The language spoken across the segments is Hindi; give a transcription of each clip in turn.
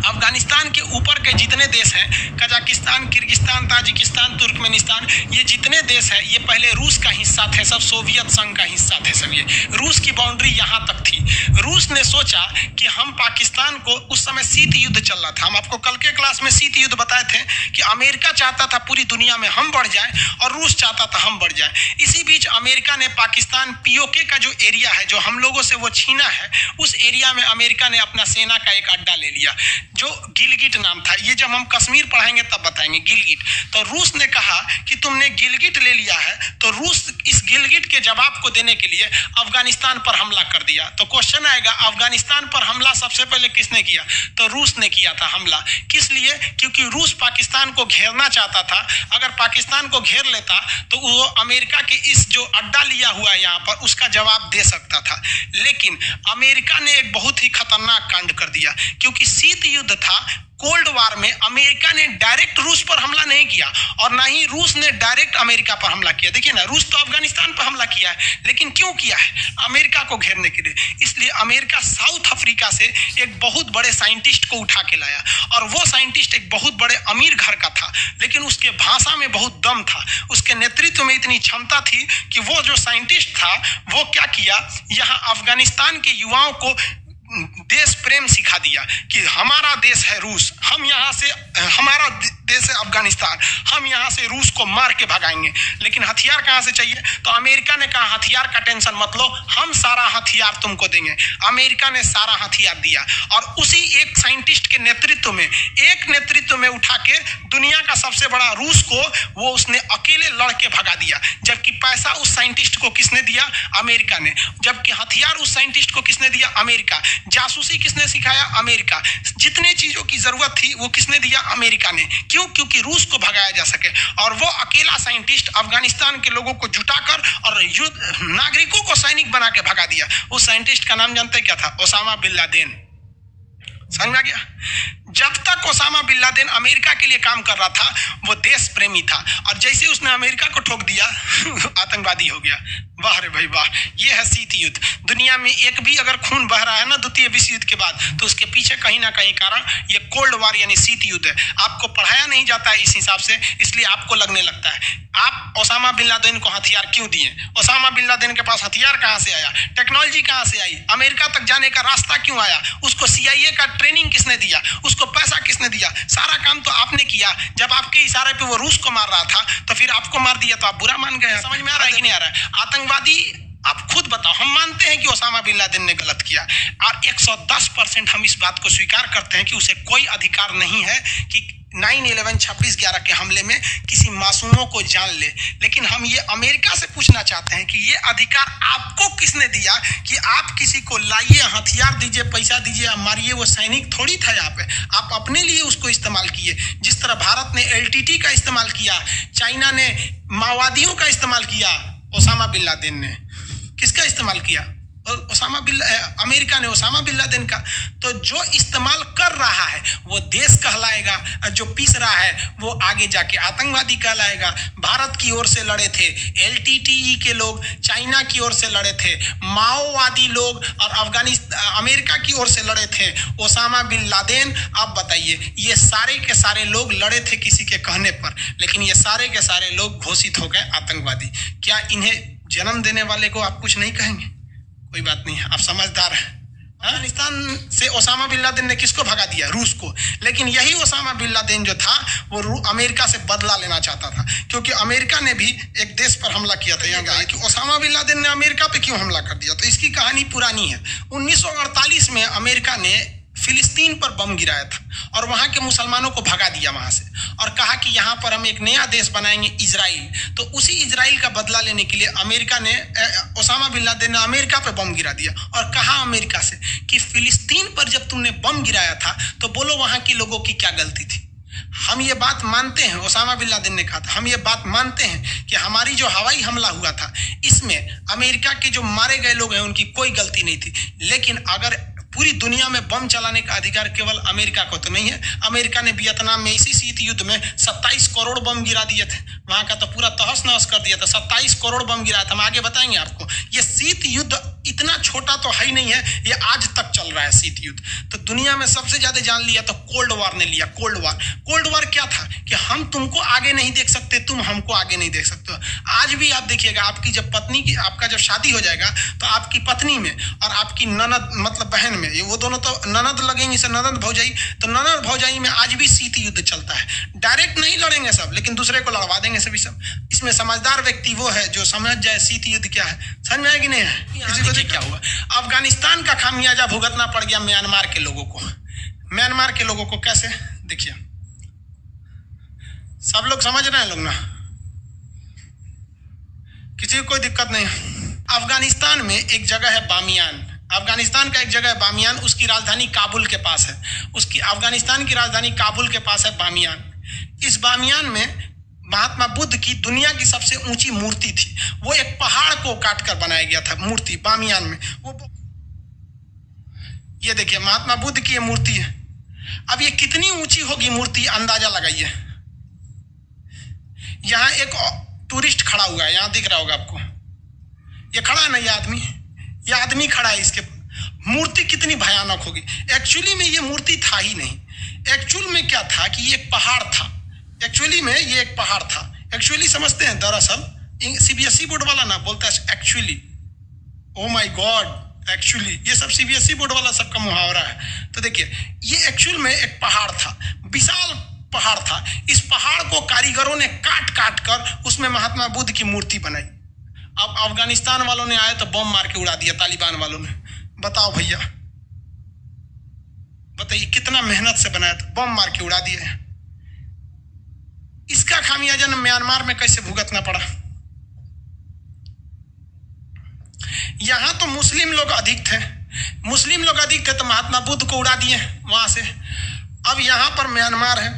अफगानिस्तान के ऊपर के जितने देश हैं, कजाकिस्तान, किर्गिस्तान, ताजिकिस्तान, तुर्कमेनिस्तान, ये जितने देश हैं ये पहले रूस का हिस्सा थे, सब सोवियत संघ का हिस्सा थे सब। ये रूस की बाउंड्री यहाँ तक थी। रूस ने सोचा कि हम पाकिस्तान को, उस समय शीत युद्ध चल रहा था, हम आपको कल के क्लास में शीत युद्ध बताए थे कि अमेरिका चाहता था पूरी दुनिया में हम बढ़ जाए और रूस चाहता था हम बढ़ जाए। इसी बीच अमेरिका ने पाकिस्तान पीओके का जो एरिया है, जो हम लोगों से वो छीना है, उस एरिया में अमेरिका ने अपना सेना का एक अड्डा ले लिया जो गिलगिट नाम था। ये जब हम कश्मीर पढ़ाएंगे तब बताएंगे गिलगिट। तो रूस ने कहा कि तुमने गिलगिट ले लिया है, तो रूस इस गिलगिट के जवाब को देने के लिए अफगानिस्तान पर हमला कर दिया। तो क्वेश्चन आएगा, अफगानिस्तान पर हमला सबसे पहले किसने किया? तो रूस ने किया था हमला। किस लिए? क्योंकि रूस पाकिस्तान को घेरना चाहता था। अगर पाकिस्तान को घेर लेता तो वो अमेरिका के इस जो अड्डा लिया हुआ है यहाँ पर, उसका जवाब दे सकता था। लेकिन अमेरिका ने एक बहुत ही खतरनाक कांड कर दिया, क्योंकि शीत युद्ध था, कोल्ड वार में अमेरिका ने डायरेक्ट रूस पर हमला नहीं किया और ना ही रूस ने डायरेक्ट अमेरिका पर हमला किया। देखिए ना, रूस तो अफगानिस्तान पर हमला किया है, लेकिन क्यों किया है? अमेरिका को घेरने के लिए। इसलिए अमेरिका साउथ अफ्रीका से एक बहुत बड़े साइंटिस्ट को उठा के लाया और वो साइंटिस्ट एक बहुत बड़े अमीर घर का था, लेकिन उसके भाषा में बहुत दम था, उसके नेतृत्व में इतनी क्षमता थी कि वो जो साइंटिस्ट था वो क्या किया, यहाँ अफगानिस्तान के युवाओं को देश प्रेम सिखा दिया कि हमारा देश है रूस, हम यहाँ से, हमारा देश है अफगानिस्तान, हम यहाँ से रूस को मार के भगाएंगे। लेकिन हथियार कहाँ से चाहिए? तो अमेरिका ने कहा हथियार का टेंशन मत लो, हम सारा हथियार तुमको देंगे। अमेरिका ने सारा हथियार दिया और उसी एक साइंटिस्ट के नेतृत्व में उठा के दुनिया का सबसे बड़ा रूस को वो उसने अकेले लड़के भगा दिया। जबकि पैसा उस साइंटिस्ट को किसने दिया? अमेरिका ने। जबकि हथियार उस साइंटिस्ट को किसने दिया? अमेरिका। जासूसी किसने सिखाया? अमेरिका। जितने चीजों की जरूरत थी वो किसने दिया? अमेरिका ने। क्यों? क्योंकि रूस को भगाया जा सके। और वो अकेला साइंटिस्ट अफगानिस्तान के लोगों को जुटाकर और युद्ध नागरिकों को सैनिक बना के भगा दिया। उस साइंटिस्ट का नाम जानते क्या था? Osama bin Laden. समझ में आ गया? जब तक ओसामा बिन लादेन अमेरिका के लिए काम कर रहा था वो देश प्रेमी था, और जैसे उसने अमेरिका को ठोक दिया आतंकवादी हो गया। वाह रे भाई वाह, ये है शीत युद्ध। दुनिया में एक भी अगर खून बह रहा है ना द्वितीय विश्व युद्ध के बाद, तो उसके पीछे कहीं ना कहीं कारण ये कोल्ड वार यानी शीत युद्ध है। आपको पढ़ाया नहीं जाता है इस हिसाब से, इसलिए आपको लगने लगता है। आप ओसामा बिन लादेन को हथियार क्यों दिए? ओसामा बिन लादेन के पास हथियार कहाँ से आया? टेक्नोलॉजी कहाँ से आई? अमेरिका तक जाने का रास्ता क्यों आया? उसको CIA का ट्रेनिंग किसने दिया? उसको पैसा किसने दिया? सारा काम तो आपने किया। जब आपके इशारे पे वो रूस को मार रहा था तो फिर आपको मार दिया तो आप बुरा मान गए। समझ में आ रहा है कि नहीं आ रहा है? आतंकवादी, आप खुद बताओ। हम मानते हैं कि ओसामा बिन लादेन ने गलत किया और 110% हम इस बात को स्वीकार करते हैं कि उसे कोई अधिकार नहीं है कि 9/11 26/11 के हमले में किसी मासूमों को जान ले। लेकिन हम ये अमेरिका से पूछना चाहते हैं कि ये अधिकार आपको किसने दिया कि आप किसी को लाइए, हथियार दीजिए, पैसा दीजिए, आप मारिए? वो सैनिक थोड़ी था यहाँ पे, आप अपने लिए उसको इस्तेमाल किए। जिस तरह भारत ने LTT का इस्तेमाल किया, चाइना ने माओवादियों का इस्तेमाल किया, ओसामा बिन लादेन ने किसका इस्तेमाल किया? अमेरिका ने ओसामा बिन लादेन का। तो जो इस्तेमाल कर रहा है वो देश कहलाएगा, जो पीस रहा है वो आगे जाके आतंकवादी कहलाएगा। भारत की ओर से लड़े थे LTTE के लोग, चाइना की ओर से लड़े थे माओवादी लोग, और अमेरिका की ओर से लड़े थे ओसामा बिन लादेन। आप बताइए, ये सारे के सारे लोग लड़े थे किसी के कहने पर, लेकिन ये सारे के सारे लोग घोषित हो गए आतंकवादी। क्या इन्हें जन्म देने वाले को आप कुछ नहीं कहेंगे? कोई बात नहीं है, आप समझदार हैं। अफगानिस्तान से ओसामा बिन लादेन ने किसको भगा दिया? रूस को। लेकिन यही ओसामा बिन लादेन जो था वो अमेरिका से बदला लेना चाहता था, क्योंकि अमेरिका ने भी एक देश पर हमला किया था। यहाँ कहा कि ओसामा बिन लादेन ने अमेरिका पे क्यों हमला कर दिया, तो इसकी कहानी पुरानी है। 1948 में अमेरिका ने फिलिस्तीन पर बम गिराया था और वहां के मुसलमानों को भगा दिया वहां से, और कहा कि यहाँ पर हम एक नया देश बनाएंगे, इजराइल। तो उसी इजराइल का बदला लेने के लिए अमेरिका ने, ओसामा बिन लादेन ने अमेरिका पे बम गिरा दिया और कहा अमेरिका से कि फिलिस्तीन पर जब तुमने बम गिराया था तो बोलो वहां के लोगों की क्या गलती थी। हम ये बात मानते हैं, ओसामा बिन लादेन ने कहा था, हम ये बात मानते हैं कि हमारी जो हवाई हमला हुआ था इसमें अमेरिका के जो मारे गए लोग हैं उनकी कोई गलती नहीं थी। लेकिन अगर पूरी दुनिया में बम चलाने का अधिकार केवल अमेरिका को तो नहीं है। अमेरिका ने वियतनाम में इसी शीत युद्ध में 27 करोड़ बम गिरा दिए थे, वहां का तो पूरा तहस नहस कर दिया था। 27 करोड़ बम गिराया था, हम आगे बताएंगे आपको। ये शीत युद्ध इतना छोटा तो है ही नहीं है, ये आज तक चल रहा है शीत युद्ध। तो दुनिया में सबसे ज्यादा जान लिया तो कोल्ड वॉर ने लिया। कोल्ड वॉर क्या था कि हम तुमको आगे नहीं देख सकते, तुम हमको आगे नहीं देख सकते। आज भी आप देखिएगा, आपकी जब पत्नी की आपका जब शादी हो जाएगा तो आपकी पत्नी में और आपकी ननद मतलब बहन में, वो दोनों तो ननद लगेंगी से ननद भौजाई, तो ननद भौजाई में आज भी शीत युद्ध चलता है। डायरेक्ट नहीं लड़ेंगे सब, लेकिन दूसरे को लड़वा देंगे सभी सब। इसमें समझदार व्यक्ति वो है जो समझ जाए शीत युद्ध क्या है। समझ में आएगी नहीं है? किसी को क्या हुआ, अफगानिस्तान का खामियाजा भुगतना पड़ गया म्यांमार के लोगों को। म्यांमार के लोगों को कैसे, देखिए सब लोग समझ रहे हैं लोग ना, किसी को कोई दिक्कत नहीं। अफगानिस्तान में एक जगह है बामियान, अफगानिस्तान का एक जगह है बामियान, उसकी राजधानी काबुल के पास है। उसकी अफगानिस्तान की राजधानी काबुल के पास है बामियान। इस बामियान में महात्मा बुद्ध की दुनिया की सबसे ऊंची मूर्ति थी। वो एक पहाड़ को काटकर बनाया गया था मूर्ति बामियान में। वो ये देखिए महात्मा बुद्ध की ये मूर्ति है। अब ये कितनी ऊंची होगी मूर्ति, अंदाजा लगाइए। यहां एक टूरिस्ट खड़ा हुआ है, यहां दिख रहा होगा आपको, ये खड़ा है ना, ये आदमी खड़ा है। इसके मूर्ति कितनी भयानक होगी। एक्चुअली में ये मूर्ति था ही नहीं। एक्चुअल में क्या था कि ये एक पहाड़ था। एक्चुअली में ये एक पहाड़ था। एक्चुअली समझते हैं, दरअसल सीबीएसई बोर्ड वाला ना बोलता है actually, oh my God actually, ये सब सीबीएसई बोर्ड वाला सबका मुहावरा है। तो देखिए ये एक्चुअल में एक पहाड़ था, विशाल पहाड़ था। इस पहाड़ को कारीगरों ने काट काट कर उसमें महात्मा बुद्ध की मूर्ति बनाई। अब अफगानिस्तान वालों ने आए तो बम मार के उड़ा दिया, तालिबान वालों ने। बताओ भैया, बताइए कितना मेहनत से बनाया था, बम मार के उड़ा दिए। इसका खामियाजा म्यांमार में कैसे भुगतना पड़ा। यहां तो मुस्लिम लोग अधिक थे, तो महात्मा बुद्ध को उड़ा दिए वहां से। अब यहां पर म्यांमार है।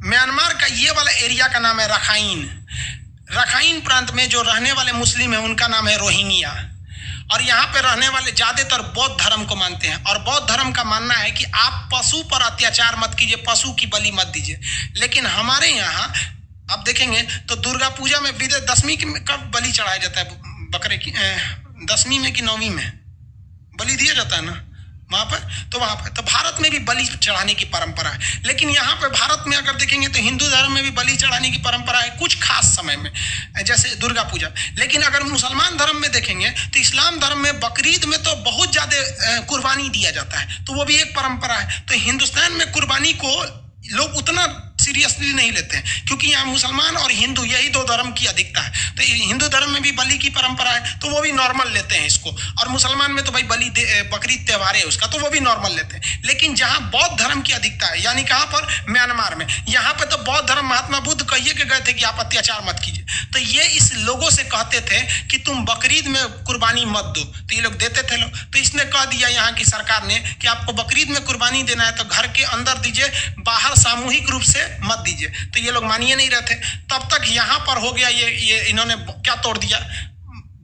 म्यांमार का ये वाला एरिया का नाम है रखाइन प्रांत में जो रहने वाले मुस्लिम है उनका नाम है रोहिंग्या। और यहाँ पे रहने वाले ज्यादातर बौद्ध धर्म को मानते हैं। और बौद्ध धर्म का मानना है कि आप पशु पर अत्याचार मत कीजिए, पशु की बलि मत दीजिए। लेकिन हमारे यहाँ आप देखेंगे तो दुर्गा पूजा में दशमी कब बलि चढ़ाया जाता है, बकरे की 10वीं में कि 9वीं में बलि दिया जाता है ना वहां पर। तो भारत में भी बलि चढ़ाने की परंपरा है। लेकिन यहाँ पे भारत में अगर देखेंगे तो हिंदू धर्म में भी बलि चढ़ाने की परंपरा है कुछ खास समय में, जैसे दुर्गा पूजा। लेकिन अगर मुसलमान धर्म में देखेंगे तो इस्लाम धर्म में बकरीद में तो बहुत ज्यादा कुर्बानी दिया जाता है, तो वो भी एक परंपरा है। तो हिंदुस्तान में कुर्बानी को लोग उतना सीरियसली नहीं लेते हैं, क्योंकि यहाँ मुसलमान और हिंदू यही दो धर्म की अधिकता है। तो हिंदू धर्म में भी बलि की परंपरा है, तो वो भी नॉर्मल लेते हैं इसको। और मुसलमान में तो भाई बकरीद त्योहार है उसका, तो वो भी नॉर्मल लेते हैं। लेकिन जहाँ बौद्ध धर्म की अधिकता है, यानी कहाँ पर, म्यांमार में, यहाँ पे तो बौद्ध धर्म महात्मा बुद्ध कहिए के गए थे कि आप अत्याचार मत कीजिए। तो ये इस लोगों से कहते थे कि तुम बकरीद में कुर्बानी मत दो, तो ये लोग देते थे लोग। तो इसने कह दिया यहाँ की सरकार ने कि आपको बकरीद में कुर्बानी देना है तो घर के अंदर दीजिए, बाहर सामूहिक रूप से मत दीजिए। तो ये लोग मानिए नहीं रहे थे। तब तक यहां पर हो गया ये इन्होंने क्या तोड़ दिया,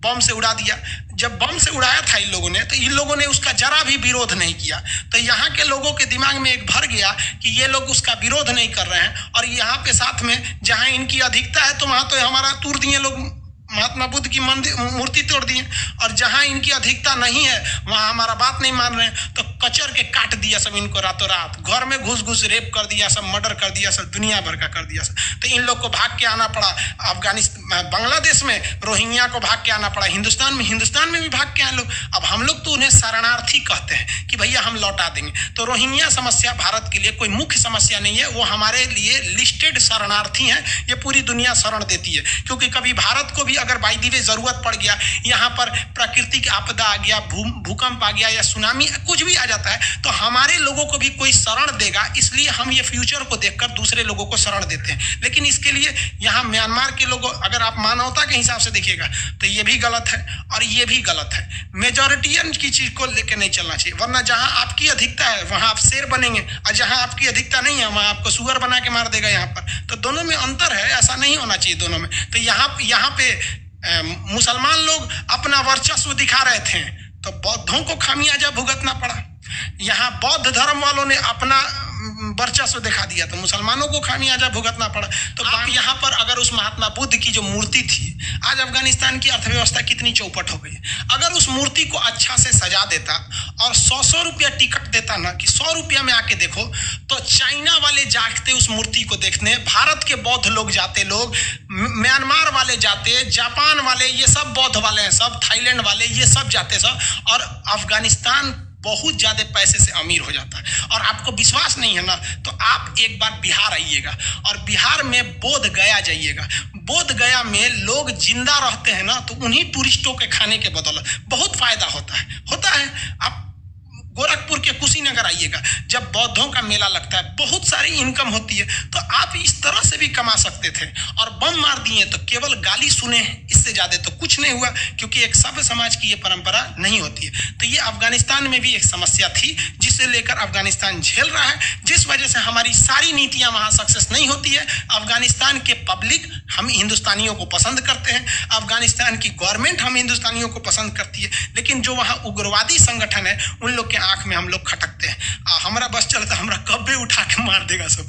बम से उड़ा दिया। जब बम से उड़ाया था इन लोगों ने, तो इन लोगों ने उसका जरा भी विरोध नहीं किया। तो यहाँ के लोगों के दिमाग में एक भर गया कि ये लोग उसका विरोध नहीं कर रहे हैं। और यहाँ पे साथ में जहां इनकी अधिकता है तो वहां तो हमारा तोड़ दिए लोग, महात्मा बुद्ध की मूर्ति तोड़ दी। और जहां इनकी अधिकता नहीं है वहां हमारा बात नहीं मान रहे हैं, तो कचर के काट दिया सब इनको रातों रात। घर में घुस रेप कर दिया सब, मर्डर कर दिया सब, दुनिया भर का कर दिया सब। तो इन लोग को भाग के आना पड़ा अफगानिस्तान, बांग्लादेश में रोहिंग्या को भाग के आना पड़ा, हिंदुस्तान में भी भाग के आए लोग। अब हम लोग तो उन्हें शरणार्थी कहते हैं कि भैया हम लौटा देंगे। तो रोहिंग्या समस्या भारत के लिए कोई मुख्य समस्या नहीं है, वो हमारे लिए लिस्टेड शरणार्थी हैं। ये पूरी दुनिया शरण देती है, क्योंकि कभी भारत को भी अगर बाई दी वे जरूरत पड़ गया, यहाँ पर प्राकृतिक आपदा आ गया, भूकंप आ गया या सुनामी कुछ भी आ जाता है, तो हमारे लोगों को भी कोई शरण देगा। इसलिए हम ये फ्यूचर को देखकर दूसरे लोगों को शरण देते हैं। लेकिन इसके लिए यहाँ म्यांमार के लोगों, अगर आप मानवता के हिसाब से देखिएगा तो ये भी गलत है और ये भी गलत है। मेजॉरिटियन की चीज को लेकर नहीं चलना चाहिए, वरना जहां आपकी अधिकता है वहां आप शेर बनेंगे, और जहां आपकी अधिकता नहीं है वहां आपको सुअर बना के मार देगा यहाँ पर। तो दोनों में अंतर है, ऐसा नहीं होना चाहिए दोनों में। तो यहाँ पे मुसलमान लोग अपना वर्चस्व दिखा रहे थे तो बौद्धों को खामियाजा भुगतना पड़ा। यहाँ बौद्ध धर्म वालों ने अपना वर्चस्व दिखा दिया तो मुसलमानों को खामियाजा भुगतना पड़ा। तो आप यहाँ पर अगर उस महात्मा बुद्ध की जो मूर्ति थी, आज अफगानिस्तान की अर्थव्यवस्था कितनी चौपट हो गई। अगर उस मूर्ति को अच्छा से सजा देता और 100 रुपया टिकट देता ना कि 100 रुपया में आके देखो, तो चाइना वाले जाते उस मूर्ति को देखने, भारत के बौद्ध लोग जाते, लोग म्यांमार वाले जाते, जापान वाले, ये सब बौद्ध वाले हैं सब, थाईलैंड वाले ये सब जाते सब, और अफगानिस्तान बहुत ज्यादा पैसे से अमीर हो जाता है। और आपको विश्वास नहीं है ना, तो आप एक बार बिहार आइएगा और बिहार में बोध गया जाइएगा। बोध गया में लोग जिंदा रहते हैं ना, तो उन्हीं टूरिस्टों के खाने के बदौलत बहुत फायदा होता है। आप गोरखपुर के कुशीनगर आइएगा, जब बौद्धों का मेला लगता है बहुत सारी इनकम होती है, तो आप इस तरह से भी कमा सकते थे। और बम मार दिए तो केवल गाली सुने, इससे ज्यादा तो कुछ नहीं हुआ, क्योंकि एक सभ्य समाज की ये परंपरा नहीं होती है। तो ये अफगानिस्तान में भी एक समस्या थी जिसे लेकर अफगानिस्तान झेल रहा है, जिस वजह से हमारी सारी नीतियां वहां सक्सेस नहीं होती है। अफगानिस्तान के पब्लिक हम हिंदुस्तानियों को पसंद करते हैं, अफगानिस्तान की गवर्नमेंट हम हिंदुस्तानियों को पसंद करती है, लेकिन जो वहां उग्रवादी संगठन है उन लोग के आंख में हम लोग खटकते हैं। हमारा बस चलता, हमरा कब्बे उठा के मार देगा सब।